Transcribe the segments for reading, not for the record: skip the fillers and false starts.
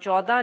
14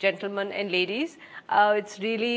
gentlemen and ladies, it's really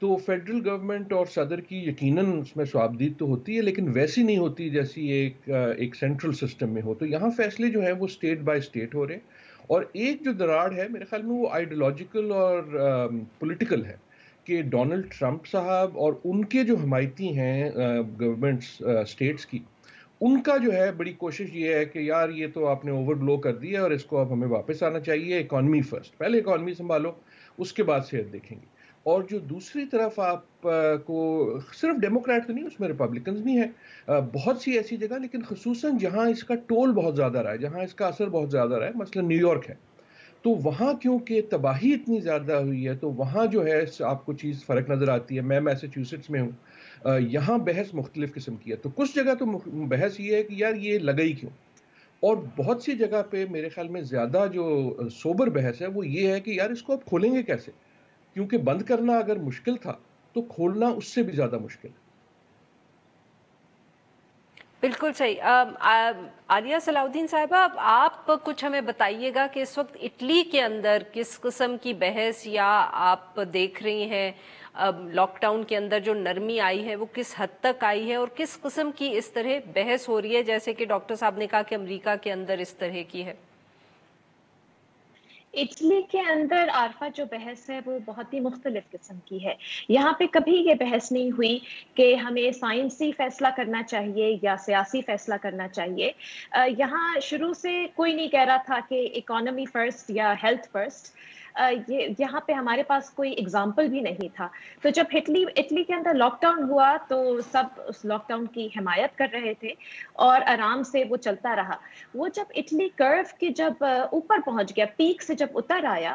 تو federal government اور صدر کی یقیناً اس میں صوابدید تو ہوتی ہے، لیکن ویسی نہیں ہوتی جیسی ایک سینٹرل سسٹم میں ہو. تو یہاں فیصلے جو ہیں وہ اسٹیٹ بائی اسٹیٹ ہو رہے ہیں، اور ایک جو دراڑ ہے میرے خیال میں وہ آئیڈیولوجیکل اور پولیٹیکل ہے، کہ ڈونلڈ ٹرمپ صاحب اور ان کے جو حمایتی ہیں گورنمنٹس اسٹیٹس کی، ان کا جو ہے بڑی کوشش یہ ہے کہ یار یہ تو آپ نے اوور بلو کر دیا اور اس کو اب ہمیں واپس آنا چاہیے، اکانومی فرسٹ، پہلے اکانومی سنبھالو اس کے بعد صحت دیکھیں گے. اور جو دوسری طرف آپ کو صرف ڈیموکریٹ تو نہیں، اس میں ریپبلکنز بھی ہیں بہت سی ایسی جگہ، لیکن خصوصاً جہاں اس کا ٹول بہت زیادہ رہا ہے، جہاں اس کا اثر بہت زیادہ رہا ہے، مثلا نیو یارک ہے، تو وہاں کیونکہ تباہی اتنی زیادہ ہوئی ہے تو وہاں جو ہے آپ کو چیز فرق نظر آتی ہے. میں میساچیوسیٹس میں ہوں، یہاں بحث مختلف قسم کی ہے. تو کچھ جگہ تو بحث یہ ہے کہ یار یہ لگا ہی کیوں، اور بہت سی جگہ پہ میرے خیال میں زیادہ جو سوبر بحث ہے وہ یہ ہے کہ یار اس کو اب کھولیں گے کیسے، کیونکہ بند کرنا اگر مشکل تھا تو کھولنا اس سے بھی زیادہ مشکل ہے. بالکل صحیح. عالیہ صلاح الدین صاحبہ، اب آپ کچھ ہمیں بتائیے گا کہ اس وقت اٹلی کے اندر کس قسم کی بحث یا آپ دیکھ رہی ہیں، لاک ڈاؤن کے اندر جو نرمی آئی ہے وہ کس حد تک آئی ہے، اور کس قسم کی اس طرح بحث ہو رہی ہے جیسے کہ ڈاکٹر صاحب نے کہا کہ امریکہ کے اندر اس طرح کی ہے؟ اٹلی کے اندر عارفہ جو بحث ہے وہ بہت ہی مختلف قسم کی ہے. یہاں پہ کبھی یہ بحث نہیں ہوئی کہ ہمیں سائنسی فیصلہ کرنا چاہیے یا سیاسی فیصلہ کرنا چاہیے. یہاں شروع سے کوئی نہیں کہہ رہا تھا کہ اکانومی فرسٹ یا ہیلتھ فرسٹ. یہاں پہ ہمارے پاس کوئی اگزامپل بھی نہیں تھا. تو جب اٹلی کے اندر لاک ڈاؤن ہوا تو سب اس لاک ڈاؤن کی حمایت کر رہے تھے اور آرام سے وہ چلتا رہا. وہ جب اٹلی کرو کے جب اوپر پہنچ گیا، پیک سے جب اتر آیا،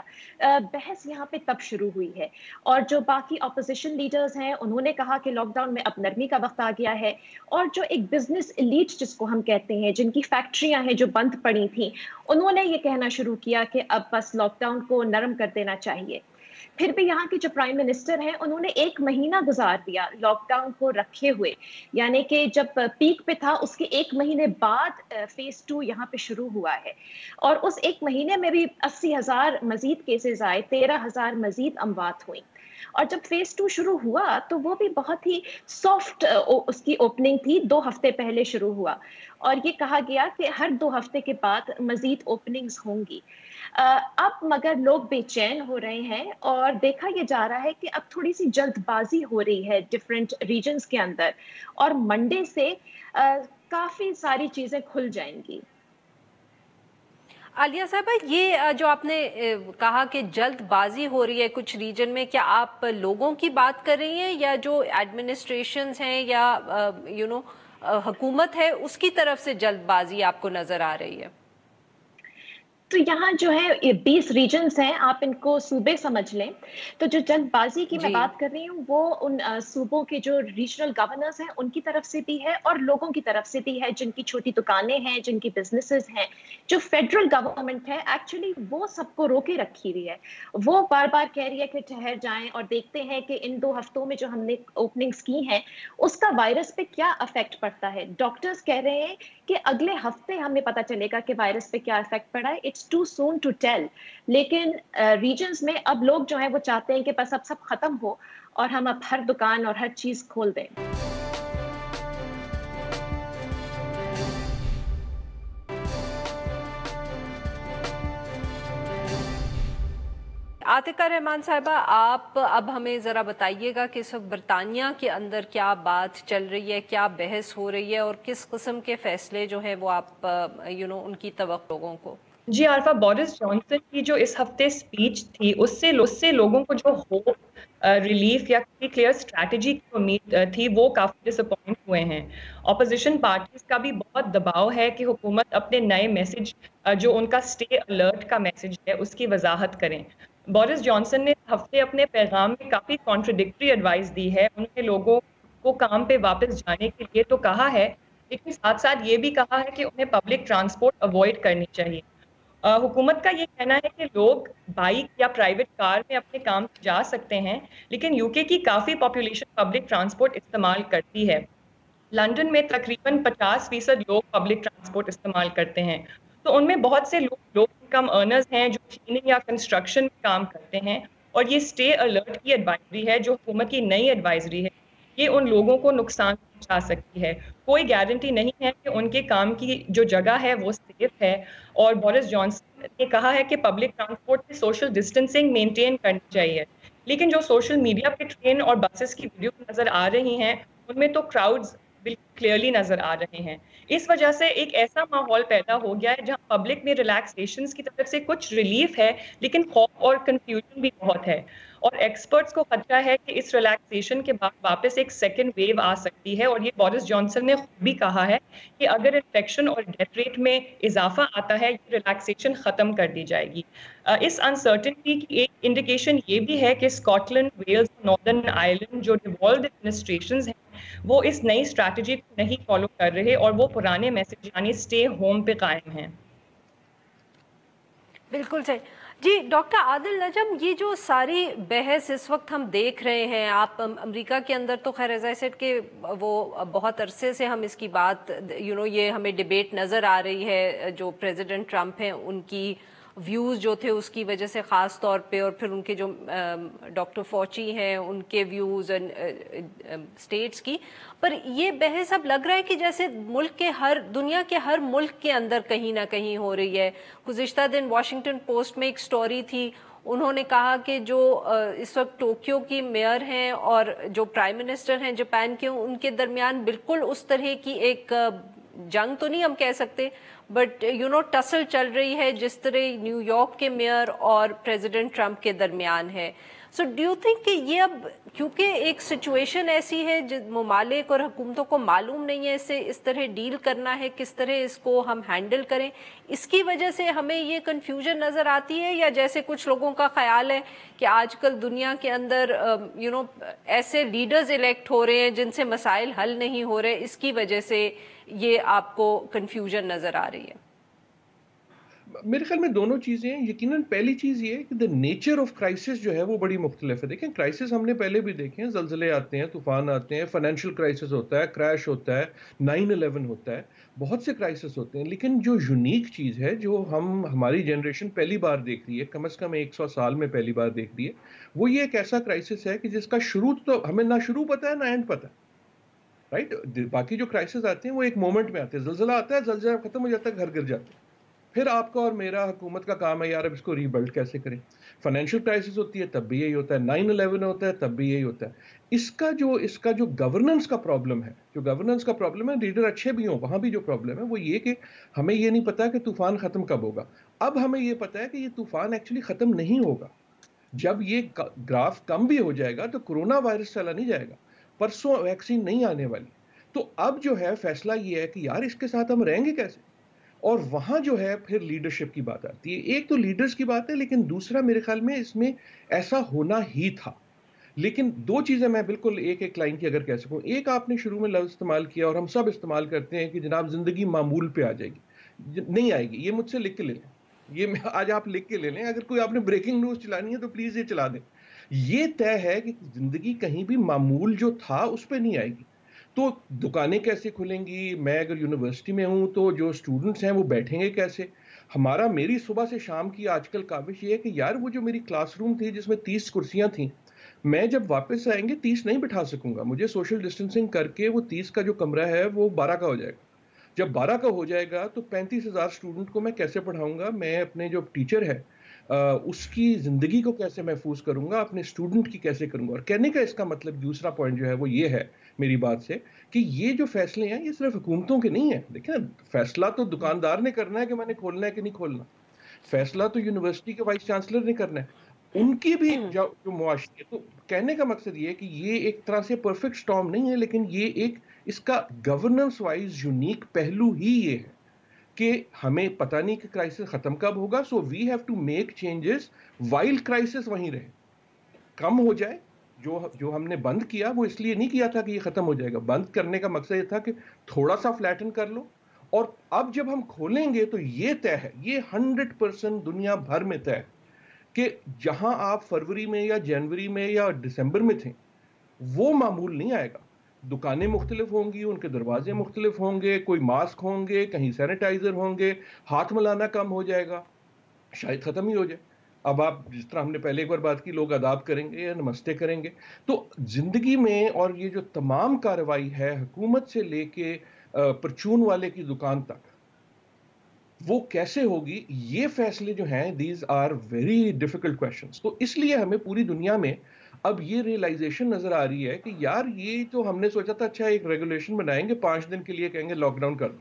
بحث یہاں پہ تب شروع ہوئی ہے. اور جو باقی اپوزیشن لیڈرز ہیں انہوں نے کہا کہ لاک ڈاؤن میں اب نرمی کا وقت آ گیا ہے. اور جو ایک بزنس ایلیٹ جس کو ہم کہتے ہیں، جن کی فیکٹریاں ہیں جو بند پڑی تھیں، انہوں نے یہ کہنا شروع کیا کہ اب بس لاک ڈاؤن کو نرم کر دینا چاہیے. پھر بھی یہاں کے جو پرائم منسٹر ہیں انہوں نے 1 مہینہ گزار دیا لاک ڈاؤن کو رکھے ہوئے، یعنی کہ جب پیک پہ تھا اس کے 1 مہینے بعد فیز 2 یہاں پہ شروع ہوا ہے. اور اس 1 مہینے میں بھی 80,000 مزید کیسز آئے، 13,000 مزید اموات ہوئیں. اور جب فیز 2 شروع ہوا تو وہ بھی بہت ہی سافٹ اس کی اوپننگ تھی، 2 ہفتے پہلے شروع ہوا اور یہ کہا گیا کہ ہر 2 ہفتے کے بعد مزید اوپننگز ہوں گی. اب مگر لوگ بے چین ہو رہے ہیں اور دیکھا یہ جا رہا ہے کہ اب تھوڑی سی جلد بازی ہو رہی ہے ڈفرینٹ ریجنز کے اندر، اور منڈے سے کافی ساری چیزیں کھل جائیں گی. عالیہ صاحبہ، یہ جو آپ نے کہا کہ جلد بازی ہو رہی ہے کچھ ریجن میں، کیا آپ لوگوں کی بات کر رہی ہیں یا جو ایڈمنسٹریشنز ہیں یا حکومت ہے اس کی طرف سے جلد بازی آپ کو نظر آ رہی ہے؟ تو یہاں جو ہے 20 ریجنز ہیں، آپ ان کو صوبے سمجھ لیں. تو جو جلد بازی کی میں جی. بات کر رہی ہوں وہ ان صوبوں کے جو ریجنل گورنرز ہیں ان کی طرف سے بھی ہے اور لوگوں کی طرف سے بھی ہے، جن کی چھوٹی دکانیں ہیں، جن کی بزنسز ہیں. جو فیڈرل گورنمنٹ ہے ایکچولی وہ سب کو روکے رکھی ہوئی ہے. وہ بار بار کہہ رہی ہے کہ ٹھہر جائیں اور دیکھتے ہیں کہ ان 2 ہفتوں میں جو ہم نے اوپننگز کی ہیں اس کا وائرس پہ کیا افیکٹ پڑتا ہے. ڈاکٹرز کہہ رہے ہیں کہ اگلے ہفتے ہمیں پتہ چلے گا کہ وائرس پہ کیا افیکٹ پڑا ہے. It's too soon to tell. لیکن ریجنز میں اب لوگ جو ہیں وہ چاہتے ہیں کہ بس اب سب ختم ہو اور ہم اب ہر دکان اور ہر چیز کھول دیں. عاتقہ رحمان صاحبہ، آپ اب ہمیں ذرا بتائیے گا کہ اس وقت برطانیہ کے اندر کیا بات چل رہی ہے، کیا بحث ہو رہی ہے اور کس قسم کے فیصلے جو ہیں وہ آپ ان کی توقع لوگوں کو؟ جی عارفہ، بورس جانسن کی جو اس ہفتے سپیچ تھی اس سے لوگوں کو جو ہوپ، ریلیف یا کلیئر اسٹریٹجی کی امید تھی وہ کافی ڈس اپوائنٹ ہوئے ہیں. اپوزیشن پارٹیز کا بھی بہت دباؤ ہے کہ حکومت اپنے نئے میسج، جو ان کا اسٹے الرٹ کا میسج ہے، اس کی وضاحت کریں. بورس جانسن نے ہفتے اپنے پیغام میں کافی کانٹرڈکٹری ایڈوائس دی ہے. انہوں نے لوگوں کو کام پہ واپس جانے کے لیے تو کہا ہے، لیکن ساتھ ساتھ یہ بھی کہا ہے کہ انہیں پبلک ٹرانسپورٹ اوائڈ کرنی چاہیے. حکومت کا یہ کہنا ہے کہ لوگ بائک یا پرائیویٹ کار میں اپنے کام جا سکتے ہیں، لیکن یو کے کی کافی پاپولیشن پبلک ٹرانسپورٹ استعمال کرتی ہے. لندن میں تقریباً 50% لوگ پبلک ٹرانسپورٹ استعمال کرتے ہیں. تو ان میں بہت سے لوگ لو انکم ارنرز ہیں جو کلیننگ یا کنسٹرکشن میں کام کرتے ہیں. اور یہ اسٹے الرٹ کی ایڈوائزری ہے جو حکومت کی نئی ایڈوائزری ہے، یہ ان لوگوں کو نقصان پہنچا سکتی ہے. کوئی گارنٹی نہیں ہے کہ ان کے کام کی جو جگہ ہے وہ سیف ہے. اور بورس جانسن نے کہا ہے کہ پبلک ٹرانسپورٹ میں سوشل ڈسٹینسنگ مینٹین کرنی چاہیے، لیکن جو سوشل میڈیا پہ ٹرین اور بسز کی ویڈیو نظر آ رہی ہیں ان میں تو کراؤڈز بالکل کلیئرلی نظر آ رہے ہیں. اس وجہ سے ایک ایسا ماحول پیدا ہو گیا ہے جہاں پبلک میں ریلیکسیشنز کی طرف سے کچھ ریلیف ہے، لیکن خوف اور کنفیوژن بھی بہت ہے. اور ایکسپرٹس کو خدشہ ہے کہ اس ریلیکسیشن کے بعد واپس ایک سیکنڈ ویو آ سکتی ہے، اور یہ بورس جانسن نے خود بھی کہا ہے کہ اگر انفیکشن اور ڈیتھ ریٹ میں اضافہ آتا ہے یہ ریلیکسیشن ختم کر دی جائے گی. اس انسرٹنٹی کی ایک انڈیکیشن یہ بھی ہے کہ Scotland, Wales, Northern Ireland جو ڈیوالوڈ ایڈمنسٹریشنز ہیں وہ اس نئی اسٹریٹجی کو نہیں فالو کر رہے اور وہ پرانے میسج یعنی اسٹے ہوم پہ قائم ہیں. بالکل صحیح. جی ڈاکٹر عادل نجم، یہ جو ساری بحث اس وقت ہم دیکھ رہے ہیں، آپ امریکہ کے اندر تو خیر ایز آئی سیڈ کہ وہ بہت عرصے سے ہم اس کی بات یہ ہمیں ڈیبیٹ نظر آ رہی ہے، جو پریزیڈنٹ ٹرمپ ہیں ان کی ویوز جو تھے اس کی وجہ سے خاص طور پہ، اور پھر ان کے جو ڈاکٹر فوچی ہیں ان کے ویوز اسٹیٹس کی. پر یہ بحث اب لگ رہا ہے کہ جیسے ملک کے دنیا کے ہر ملک کے اندر کہیں نہ کہیں ہو رہی ہے. گزشتہ دن واشنگٹن پوسٹ میں ایک سٹوری تھی، انہوں نے کہا کہ جو اس وقت ٹوکیو کی میئر ہیں اور جو پرائم منسٹر ہیں جاپان کے، ان کے درمیان بالکل اس طرح کی ایک جنگ تو نہیں ہم کہہ سکتے، بٹ ٹسل چل رہی ہے جس طرح نیو یارک کے میئر اور پریزیڈنٹ ٹرمپ کے درمیان ہے. سو ڈو یو تھنک کہ یہ اب کیونکہ ایک سچویشن ایسی ہے ممالک اور حکومتوں کو معلوم نہیں ہے اسے اس طرح ڈیل کرنا ہے، کس طرح اس کو ہم ہینڈل کریں، اس کی وجہ سے ہمیں یہ کنفیوژن نظر آتی ہے، یا جیسے کچھ لوگوں کا خیال ہے کہ آج کل دنیا کے اندر ایسے لیڈرز الیکٹ ہو رہے ہیں جن سے مسائل حل نہیں ہو رہے، اس کی وجہ سے یہ آپ کو کنفیوژن نظر آ رہی ہے؟ میرے خیال میں دونوں چیزیں ہیں. یقیناً پہلی چیز یہ ہے کہ نیچر آف کرائسس جو ہے وہ بڑی مختلف ہے. دیکھیں کرائسس ہم نے پہلے بھی دیکھے ہیں، زلزلے آتے ہیں، طوفان آتے ہیں، فائنینشیل کرائسس ہوتا ہے، کریش ہوتا ہے، 9/11 ہوتا ہے، بہت سے کرائسس ہوتے ہیں. لیکن جو یونیک چیز ہے جو ہماری جنریشن پہلی بار دیکھ رہی ہے، کم از کم 100 سال میں پہلی بار دیکھ رہی ہے، وہ یہ ایک ایسا کرائسس ہے کہ جس کا شروع تو ہمیں نہ شروع پتہ ہے نہ اینڈ پتہ ہے. رائٹ؟ باقی جو کرائسس آتے ہیں وہ ایک مومنٹ میں آتے ہیں. زلزلہ آتا ہے، زلزلہ ختم ہو جاتا ہے، گھر گر جاتے ہیں. پھر آپ کا اور میرا حکومت کا کام ہے یار اب اس کو ری بلڈ کیسے کریں. فائنینشیل کرائسس ہوتی ہے تب بھی یہی ہوتا ہے، 9/11 ہوتا ہے تب بھی یہی ہوتا ہے. اس کا جو گورننس کا پرابلم ہے، لیڈر اچھے بھی ہوں وہاں بھی جو پرابلم ہے وہ یہ کہ ہمیں یہ نہیں پتا کہ طوفان ختم کب ہوگا. اب ہمیں یہ پتا ہے کہ یہ طوفان ایکچولی ختم نہیں ہوگا. جب یہ گراف کم بھی ہو جائے گا تو کورونا وائرس چلا نہیں جائے گا، پرسوں ویکسین نہیں آنے والی. تو اب جو ہے فیصلہ یہ ہے کہ یار اس کے ساتھ ہم رہیں گے کیسے. اور وہاں جو ہے پھر لیڈرشپ کی بات آتی ہے. ایک تو لیڈرز کی بات ہے، لیکن دوسرا میرے خیال میں اس میں ایسا ہونا ہی تھا. لیکن دو چیزیں میں بالکل ایک لائن کی اگر کہہ سکوں. ایک آپ نے شروع میں لفظ استعمال کیا اور ہم سب استعمال کرتے ہیں کہ جناب زندگی معمول پہ آ جائے گی. نہیں آئے گی. یہ مجھ سے لکھ کے لے لیں، یہ آج آپ لکھ کے لے لیں. اگر کوئی آپ نے بریکنگ نیوز چلانی ہے تو پلیز یہ چلا دیں. یہ طے ہے کہ زندگی کہیں بھی معمول جو تھا اس پہ نہیں آئے گی. تو دکانیں کیسے کھلیں گی؟ میں اگر یونیورسٹی میں ہوں تو جو اسٹوڈنٹس ہیں وہ بیٹھیں گے کیسے؟ میری صبح سے شام کی آج کل کاوش یہ ہے کہ یار وہ جو میری کلاس روم تھی جس میں 30 کرسیاں تھیں، میں جب واپس آئیں گے 30 نہیں بٹھا سکوں گا. مجھے سوشل ڈسٹینسنگ کر کے وہ 30 کا جو کمرہ ہے وہ 12 کا ہو جائے گا. جب 12 کا ہو جائے گا تو 35,000 اسٹوڈنٹ کو میں کیسے پڑھاؤں گا؟ میں اپنے جو ٹیچر ہے اس کی زندگی کو کیسے محفوظ کروں گا، اپنے اسٹوڈنٹ کی کیسے کروں گا. اور کہنے کا اس کا مطلب دوسرا پوائنٹ جو ہے وہ یہ ہے میری بات سے کہ یہ جو فیصلے ہیں یہ صرف حکومتوں کے نہیں ہیں. دیکھیں فیصلہ تو دکاندار نے کرنا ہے کہ میں نے کھولنا ہے کہ نہیں کھولنا. فیصلہ تو یونیورسٹی کے وائس چانسلر نے کرنا ہے، ان کی بھی جو معاشی ہے. تو کہنے کا مقصد یہ ہے کہ یہ ایک طرح سے پرفیکٹ سٹارم نہیں ہے، لیکن یہ ایک اس کا گورننس وائز یونیک پہلو ہی یہ ہے کہ ہمیں پتہ نہیں کہ کرائسس ختم کب ہوگا. So we have to make changes while crisis وہیں رہے، کم ہو جائے. جو ہم نے بند کیا وہ اس لیے نہیں کیا تھا کہ یہ ختم ہو جائے گا. بند کرنے کا مقصد یہ تھا کہ تھوڑا سا فلیٹن کر لو. اور اب جب ہم کھولیں گے تو یہ طے ہے، یہ 100% دنیا بھر میں طے ہے کہ جہاں آپ فروری میں یا جنوری میں یا دسمبر میں تھے وہ معمول نہیں آئے گا. دکانیں مختلف ہوں گی، ان کے دروازے مختلف ہوں گے، کوئی ماسک ہوں گے، کہیں سینیٹائزر ہوں گے، ہاتھ ملانا کم ہو جائے گا، شاید ختم ہی ہو جائے. اب آپ جس طرح ہم نے پہلے ایک بار بات کی، لوگ آداب کریں گے یا نمستے کریں گے. تو زندگی میں اور یہ جو تمام کارروائی ہے حکومت سے لے کے پرچون والے کی دکان تک، وہ کیسے ہوگی؟ یہ فیصلے جو ہیں these are very difficult questions. تو اس لیے ہمیں پوری دنیا میں اب یہ ریئلائزیشن نظر آ رہی ہے کہ یار یہ تو ہم نے سوچا تھا اچھا ایک ریگولیشن بنائیں گے 5 دن کے لیے، کہیں گے لاک ڈاؤن کر دو،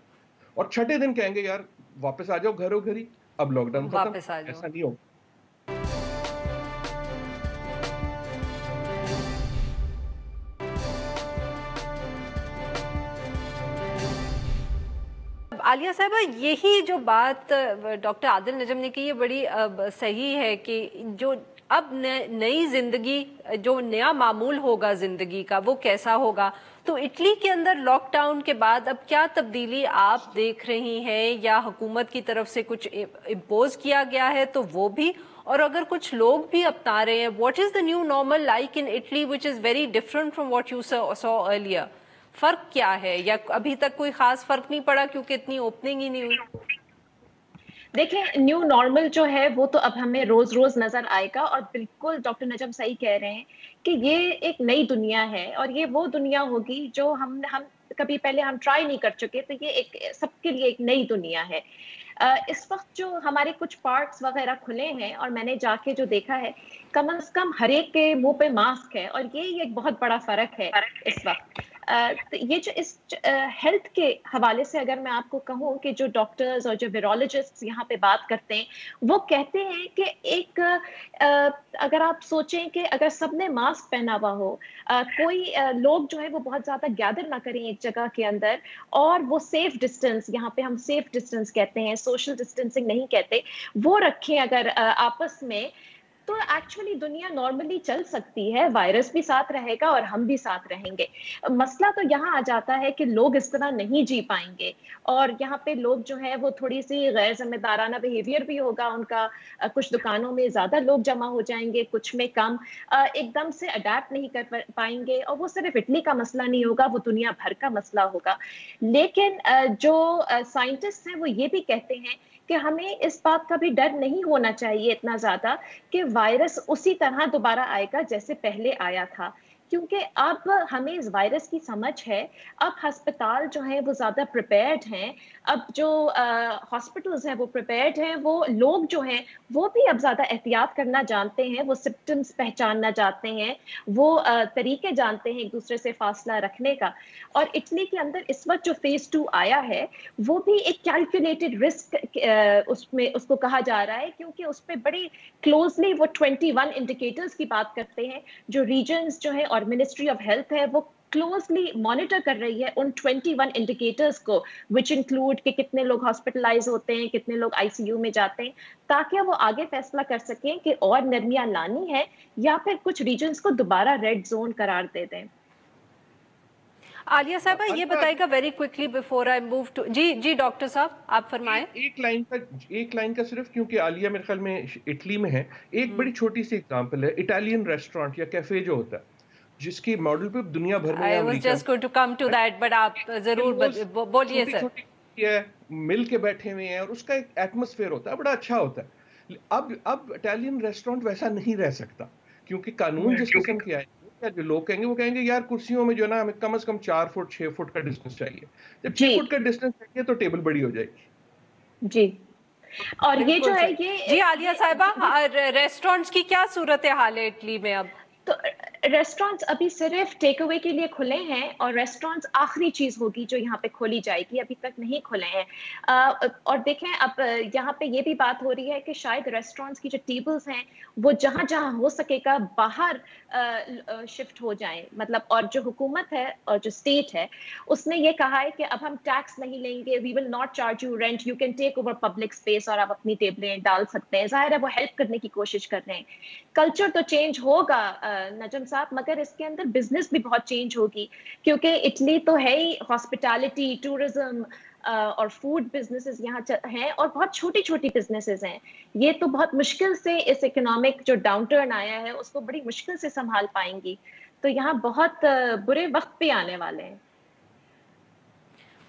اور چھٹے دن کہیں گے یار واپس آ جاؤ گھروں گھر ہی، اب لاک ڈاؤن ختم. واپس آ جاؤ. ایسا نہیں ہوگا. عالیہ صاحبہ، یہی جو بات ڈاکٹر عادل نجم نے کی یہ بڑی صحیح ہے کہ جو اب نئی زندگی، جو نیا معمول ہوگا زندگی کا وہ کیسا ہوگا. تو اٹلی کے اندر لاک ڈاؤن کے بعد اب کیا تبدیلی آپ دیکھ رہی ہیں، یا حکومت کی طرف سے کچھ امپوز کیا گیا ہے تو وہ بھی، اور اگر کچھ لوگ بھی اپنا رہے ہیں، what is the new normal like in Italy which is very different from what you so earlier? فرق کیا ہے، یا ابھی تک کوئی خاص فرق نہیں پڑا کیونکہ اتنی اوپننگ ہی نہیں ہوئی؟ دیکھیں، نیو نارمل جو ہے وہ تو اب ہمیں روز روز نظر آئے گا، اور بالکل ڈاکٹر نجم صحیح کہہ رہے ہیں کہ یہ ایک نئی دنیا ہے، اور یہ وہ دنیا ہوگی جو ہم کبھی پہلے ہم ٹرائی نہیں کر چکے. تو یہ ایک سب کے لیے ایک نئی دنیا ہے. اس وقت جو ہمارے کچھ پارکس وغیرہ کھلے ہیں، اور میں نے جا کے جو دیکھا ہے، کم از کم ہر ایک کے منہ پہ ماسک ہے، اور یہ ایک بہت بڑا فرق ہے اس وقت. یہ جو اس ہیلتھ کے حوالے سے اگر میں آپ کو کہوں کہ جو ڈاکٹرز اور جو ویرولوجسٹ یہاں پہ بات کرتے ہیں، وہ کہتے ہیں کہ ایک اگر آپ سوچیں کہ اگر سب نے ماسک پہنا ہوا ہو، کوئی لوگ جو ہے وہ بہت زیادہ گیدر نہ کریں ایک جگہ کے اندر، اور وہ سیف ڈسٹینس، یہاں پہ ہم سیف ڈسٹینس کہتے ہیں، سوشل ڈسٹینسنگ نہیں کہتے، وہ رکھیں اگر آپس میں، تو ایکچولی دنیا نارملی چل سکتی ہے. وائرس بھی ساتھ رہے گا اور ہم بھی ساتھ رہیں گے. مسئلہ تو یہاں آ جاتا ہے کہ لوگ اس طرح نہیں جی پائیں گے، اور یہاا پہ لوگ جو ہیں وہ تھوڑی سی غیر ذمہ دارانہ بیہیویئر بھی ہوگا ان کا. کچھ دکانوں میں زیادہ لوگ جمع ہو جائیں گے، کچھ میں کم. ایک دم سے اڈیپٹ نہیں کر پائیں گے، اور وہ صرف اٹلی کا مسئلہ نہیں ہوگا، وہ دنیا بھر کا مسئلہ ہوگا. لیکن جو سائنٹسٹ ہیں وہ یہ بھی کہتے ہیں کہ ہمیں اس بات کا بھی ڈر نہیں ہونا چاہیے اتنا زیادہ کہ وائرس اسی طرح دوبارہ آئے گا جیسے پہلے آیا تھا، کیونکہ اب ہمیں اس وائرس کی سمجھ ہے. اب ہسپتال جو ہیں وہ زیادہ پریپیئرڈ ہیں، اب جو ہاسپٹلز ہیں وہ پریپیئرڈ ہیں، وہ لوگ جو ہیں وہ بھی اب زیادہ احتیاط کرنا جانتے ہیں، وہ سمپٹمز پہچاننا جانتے ہیں، وہ طریقے جانتے ہیں ایک دوسرے سے فاصلہ رکھنے کا. اور اٹلی کے اندر اس وقت جو فیز 2 آیا ہے وہ بھی ایک کیلکولیٹڈ رسک اس کو کہا جا رہا ہے، کیونکہ اس پہ بڑی کلوزلی وہ 21 انڈیکیٹرز کی بات کرتے ہیں، جو ریجنز جو ہے اور منسٹری آف ہیلتھ ہے وہ کلوزلی مانیٹر کر رہی ہے ان 21 انڈیکیٹرز کو، وچ انکلوڈ کہ کتنے لوگ ہاسپٹلائز ہوتے ہیں، کتنے لوگ آئی سی یو میں جاتے ہیں، تاکہ وہ آگے فیصلہ کر سکیں کہ اور نرمیاں لانی ہے یا پھر کچھ ریجنز کو دوبارہ ریڈ زون قرار دے دیں. عالیہ صاحبہ یہ بتائے گا very quickly before I move to, جی ڈاکٹر صاحب آپ فرمائیں. ایک لائن کا صرف، کیونکہ عالیہ میرے خیال میں اٹلی میں ہے، ایک بڑی چھوٹی سی اگزامپل ہے. اٹالین ریسٹورانٹ یا کیفے جو ہوتا ہے، جس کی ماڈل پہ دنیا بھر میں آپ ضرور بولیے سر. مل کے بیٹھے ہوئے ہیں، اور اس کا ایک ایٹماسفیئر ہوتا ہے بڑا اچھا ہوتا ہے. اب اٹالین ریسٹورانٹ ویسا نہیں رہ سکتا، کیونکہ قانون جس قسم کے آئے، جو لوگ کہیں گے وہ کہیں گے یار کرسیوں میں جو ہے نا ہمیں کم از کم 4 فٹ 6 فٹ کا ڈسٹینس چاہیے. جب 6 فٹ کا ڈسٹینس چاہیے تو ٹیبل بڑی ہو جائے گی. جی، اور یہ جو ہے یہ جی عالیہ صاحبہ، ریسٹورینٹس کی کیا صورتحال ہے اٹلی میں اب؟ تو ریسٹورینٹس ابھی صرف ٹیک اوے کے لیے کھلے ہیں، اور ریسٹورینٹس آخری چیز ہوگی جو یہاں پہ کھولی جائے گی، ابھی تک نہیں کھلے ہیں. اور دیکھیں اب یہاں پہ یہ بھی بات ہو رہی ہے کہ شاید ریسٹورینٹس کی جو ٹیبلز ہیں وہ جہاں جہاں ہو سکے گا باہر شفٹ ہو جائیں. مطلب، اور جو حکومت ہے اور جو اسٹیٹ ہے اس نے یہ کہا ہے کہ اب ہم ٹیکس نہیں لیں گے، we will not charge you rent, you can take over public space, اور آپ اپنی ٹیبلیں ڈال سکتے ہیں. ظاہر ہے وہ ہیلپ کرنے کی کوشش کر رہے ہیں. کلچر تو چینج ہوگا نجم صاحب، مگر اس کے اندر بزنس بھی بہت چینج ہوگی، کیونکہ اٹلی تو ہے ہی ہاسپٹالٹی، ٹورزم اور فوڈ بزنسز یہاں ہیں، اور بہت چھوٹی چھوٹی بزنسز ہیں. یہ تو بہت مشکل سے اس اکنامک جو ڈاؤن ٹرن آیا ہے اس کو بڑی مشکل سے سنبھال پائیں گی. تو یہاں بہت برے وقت بھی آنے والے ہیں.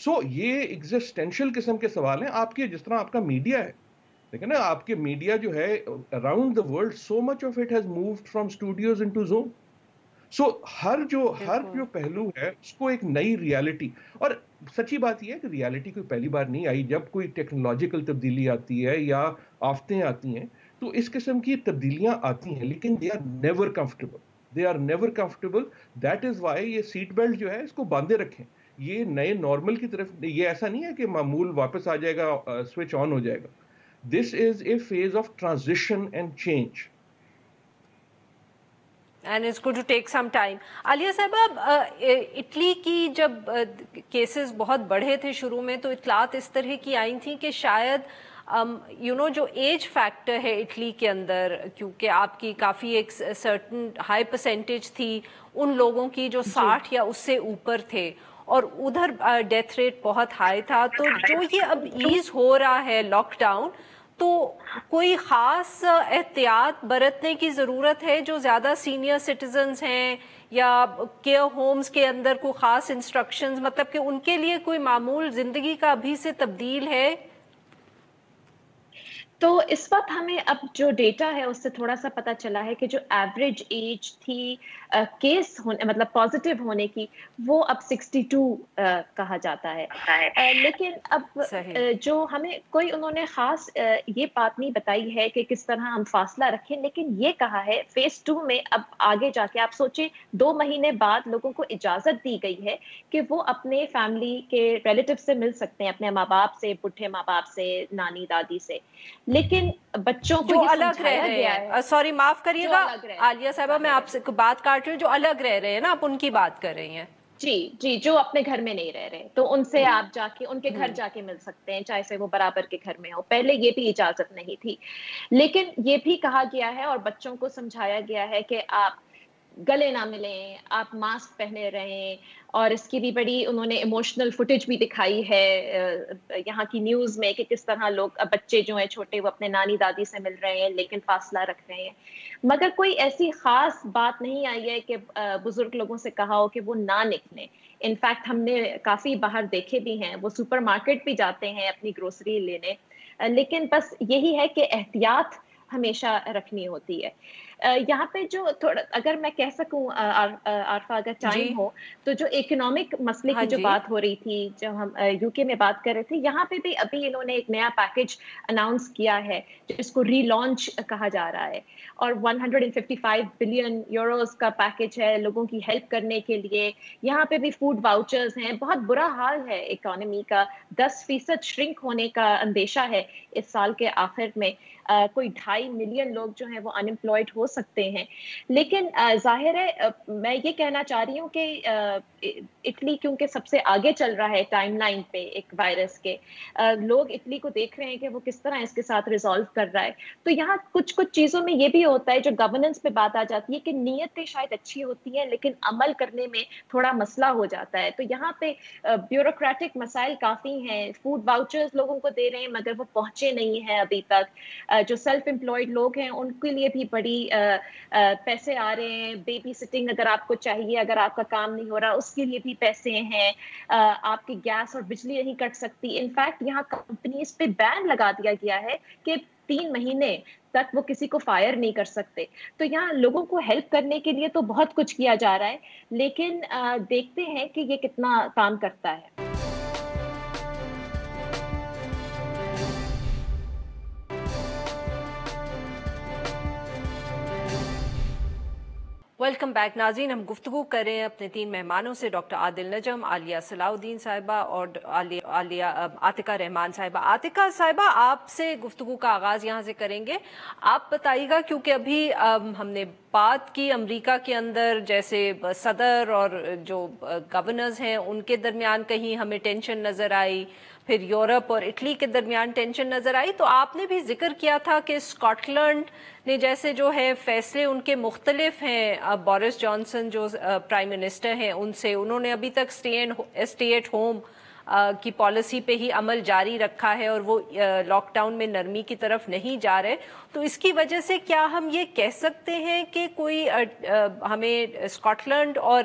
سو یہ ایگزسٹینشیل قسم کے سوال ہیں. آپ کے جس طرح آپ کا میڈیا ہے, دیکھیں نا, آپ کے میڈیا جو ہے around the world, so much of it has moved from studios into Zoom. سو ہر جو پہلو ہے اس کو ایک نئی ریالٹی, اور سچی بات یہ ہے کہ ریالٹی کوئی پہلی بار نہیں آئی. جب کوئی ٹیکنالوجیکل تبدیلی آتی ہے یا آفتیں آتی ہیں تو اس قسم کی تبدیلیاں آتی ہیں, لیکن they are never comfortable, they are never comfortable. That is why یہ سیٹ بیلٹ جو ہے اس کو باندھے رکھیں. یہ نئے نارمل کی طرف, یہ ایسا نہیں ہے کہ معمول واپس آ جائے گا, سوئچ آن ہو جائے گا. This is a phase of transition and change. And it's going to take some time. عالیہ صاحبہ, اٹلی کی جب کیسز بہت بڑھے تھے شروع میں تو اطلاعات اس طرح کی آئی تھیں کہ شاید جو ایج فیکٹر ہے اٹلی کے اندر, کیونکہ آپ کی کافی ایک سرٹن ہائی پرسنٹیج تھی ان لوگوں کی جو 60 یا اس سے اوپر تھے, اور ادھر ڈیتھ ریٹ بہت ہائی تھا. تو جو یہ اب ایز ہو رہا ہے لاک ڈاؤن, تو کوئی خاص احتیاط برتنے کی ضرورت ہے جو زیادہ سینئر سٹیزنز ہیں یا کیئر ہومز کے اندر کوئی خاص انسٹرکشنز, مطلب کہ ان کے لیے کوئی معمول زندگی کا ابھی سے تبدیل ہے؟ تو اس وقت ہمیں اب جو ڈیٹا ہے اس سے تھوڑا سا پتہ چلا ہے کہ جو ایوریج ایج تھی کیس ہونے مطلب پازیٹیو ہونے کی, وہ اب 62 کہا جاتا ہے. لیکن اب جو ہمیں کوئی انہوں نے خاص یہ بات نہیں بتائی ہے کہ کس طرح ہم فاصلہ رکھیں, لیکن یہ کہا ہے فیز 2 میں اب آگے جا کے آپ سوچیں 2 مہینے بعد لوگوں کو اجازت دی گئی ہے کہ وہ اپنے فیملی کے ریلیٹیو سے مل سکتے ہیں, اپنے ماں باپ سے, بڈھے ماں باپ سے, نانی دادی سے. لیکن بچوں کو جو یہ الگ رہ رہے ہیں, سوری معاف کریے گا عالیہ صاحبہ, میں آپ سے بات کاٹ رہی ہوں, جو الگ رہ رہے ہیں نا, آپ ان کی بات کر رہی ہیں. جی, جو اپنے گھر میں نہیں رہ رہے, تو ان سے آپ جا کے ان کے گھر جا کے مل سکتے ہیں, چاہے سے وہ برابر کے گھر میں ہو. پہلے یہ بھی اجازت نہیں تھی. لیکن یہ بھی کہا گیا ہے اور بچوں کو سمجھایا گیا ہے کہ آپ گلے نہ ملیں, آپ ماسک پہنے رہیں. اور اس کی بھی بڑی انہوں نے ایموشنل فوٹیج بھی دکھائی ہے یہاں کی نیوز میں کہ کس طرح لوگ, بچے جو ہیں چھوٹے, وہ اپنے نانی دادی سے مل رہے ہیں لیکن فاصلہ رکھ رہے ہیں. مگر کوئی ایسی خاص بات نہیں آئی ہے کہ بزرگ لوگوں سے کہا ہو کہ وہ نہ نکلیں. انفیکٹ ہم نے کافی باہر دیکھے بھی ہیں, وہ سپر مارکیٹ بھی جاتے ہیں اپنی گروسری لینے, لیکن بس یہی ہے کہ احتیاط ہمیشہ رکھنی ہوتی ہے. یہاں پہ جو تھوڑا اگر میں کہہ سکوں عارفہ, اگر ٹائم ہو, تو جو اکنامک مسئلے کی جو بات ہو رہی تھی, جو ہم یو کے میں بات کر رہے تھے, یہاں پہ بھی ابھی انہوں نے ایک نیا پیکج اناؤنس کیا ہے جس کو ری لانچ کہا جا رہا ہے, اور 155 بلین یوروز کا پیکج ہے لوگوں کی ہیلپ کرنے کے لیے. یہاں پہ بھی فوڈ واؤچرز ہیں. بہت برا حال ہے اکانومی کا, 10% شرنک ہونے کا اندیشہ ہے اس سال کے آخر میں. کوئی 2.5 ملین لوگ جو ہیں وہ انمپلائڈ ہو سکتے ہیں. لیکن ظاہر ہے میں یہ کہنا چاہ رہی ہوں کہ اٹلی کیونکہ سب سے آگے چل رہا ہے ٹائم لائن پہ ایک وائرس کے, لوگ اٹلی کو دیکھ رہے ہیں کہ وہ کس طرح اس کے ساتھ ریزالو کر رہا ہے. تو یہاں کچھ چیزوں میں یہ بھی ہوتا ہے, جو گورننس پہ بات آ جاتی ہے کہ نیتیں شاید اچھی ہوتی ہیں لیکن عمل کرنے میں تھوڑا مسئلہ ہو جاتا ہے. تو یہاں پہ بیوروکریٹک مسائل کافی ہیں. فوڈ واؤچرز لوگوں کو دے رہے ہیں مگر وہ پہنچے نہیں ہیں ابھی تک. جو سیلف امپلائڈ لوگ ہیں ان کے لیے بھی بڑی پیسے آ رہے ہیں. بیبی سٹنگ اگر آپ کو چاہیے, اگر آپ کا کام نہیں ہو رہا, اس کے لیے بھی پیسے ہیں. آپ کی گیس اور بجلی نہیں کٹ سکتی. انفیکٹ یہاں کمپنیز پہ بین لگا دیا گیا ہے کہ 3 مہینے تک وہ کسی کو فائر نہیں کر سکتے. تو یہاں لوگوں کو ہیلپ کرنے کے لیے تو بہت کچھ کیا جا رہا ہے, لیکن دیکھتے ہیں کہ یہ کتنا کام کرتا ہے. ویلکم بیک ناظرین. ہم گفتگو کر رہے ہیں اپنے 3 مہمانوں سے, ڈاکٹر عادل نجم, عالیہ صلاح الدین صاحبہ اور عالیہ عاتقہ رحمان صاحبہ. عاتقہ صاحبہ, آپ سے گفتگو کا آغاز یہاں سے کریں گے. آپ بتائیے گا, کیونکہ ابھی ہم نے بات کی امریکہ کے اندر جیسے صدر اور جو گورنرز ہیں ان کے درمیان کہیں ہمیں ٹینشن نظر آئی, پھر یورپ اور اٹلی کے درمیان ٹینشن نظر آئی, تو آپ نے بھی ذکر کیا تھا کہ اسکاٹ نے جیسے جو ہے فیصلے ان کے مختلف ہیں. بورس جانسن جو پرائم منسٹر ہیں ان سے, انہوں نے ابھی تک اسٹے ایٹ ہوم کی پالیسی پہ ہی عمل جاری رکھا ہے اور وہ لاک ڈاؤن میں نرمی کی طرف نہیں جا رہے. تو اس کی وجہ سے کیا ہم یہ کہہ سکتے ہیں کہ کوئی ہمیں اسکاٹ لینڈ اور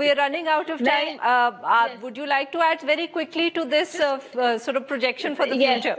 we are running out of time. Would you like to add very quickly to this sort of projection for the future?